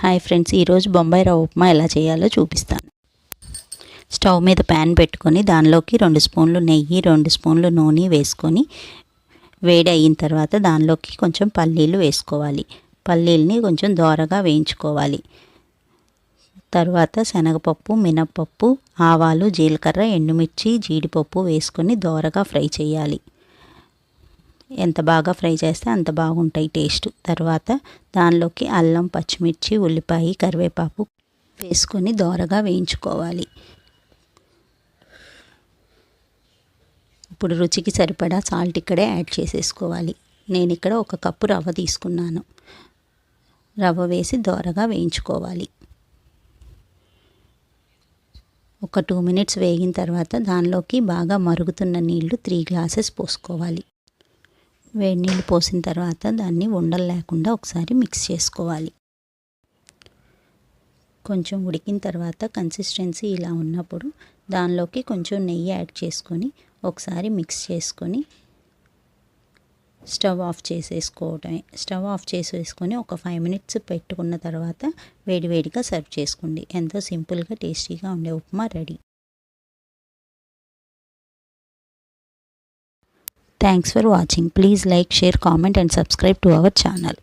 Hi friends, ఈరోజు బొంబాయి రవ్వ ఉప్మా ఎలా చేయాలో చూపిస్తాను. స్టవ్ మీద ప్యాన్ పెట్టుకొని దానిలోకి 2 స్పూన్లు నెయ్యి 2 స్పూన్లు నూనె వేసుకొని వేడి అయిన తర్వాత దానిలోకి కొంచెం పల్లీలు వేసుకోవాలి. పల్లీల్ని కొంచెం దోరగా వేయించుకోవాలి. తర్వాత శనగపప్పు, మినప్పప్పు, ఆవాలు, జీలకర్ర, ఎండుమిర్చి, జీడిపప్పు వేసుకొని దోరగా ఫ్రై చేయాలి. ఎంత బాగా ఫ్రై చేస్తే అంత బాగుంటాయి టేస్ట్. తర్వాత దానిలోకి అల్లం, పచ్చిమిర్చి, ఉల్లిపాయ, కరివేపాకు వేసుకొని దోరగా వేయించుకోవాలి. ఇప్పుడు రుచికి సరిపడా సాల్ట్ ఇక్కడే యాడ్ చేసేసుకోవాలి. నేను ఇక్కడ 1 కప్పు రవ్వ తీసుకున్నాను. రవ్వ వేసి దోరగా వేయించుకోవాలి. ఒక 2 మినిట్స్ వేగిన తర్వాత దానిలోకి బాగా మరుగుతున్న నీళ్లు 3 గ్లాసెస్ పోసుకోవాలి. వేడి నీళ్ళు పోసిన తర్వాత దాన్ని ఉండలు లేకుండా ఒకసారి మిక్స్ చేసుకోవాలి. కొంచెం ఉడికిన తర్వాత కన్సిస్టెన్సీ ఇలా ఉన్నప్పుడు దానిలోకి కొంచెం నెయ్యి యాడ్ చేసుకొని ఒకసారి మిక్స్ చేసుకొని స్టవ్ ఆఫ్ చేసేసుకోవటమే. స్టవ్ ఆఫ్ చేసేసుకొని ఒక 5 మినిట్స్ పెట్టుకున్న తర్వాత వేడివేడిగా సర్వ్ చేసుకోండి. ఎంతో సింపుల్గా టేస్టీగా ఉండే upma ready. Thanks for watching. Please like, share, comment and subscribe to our channel.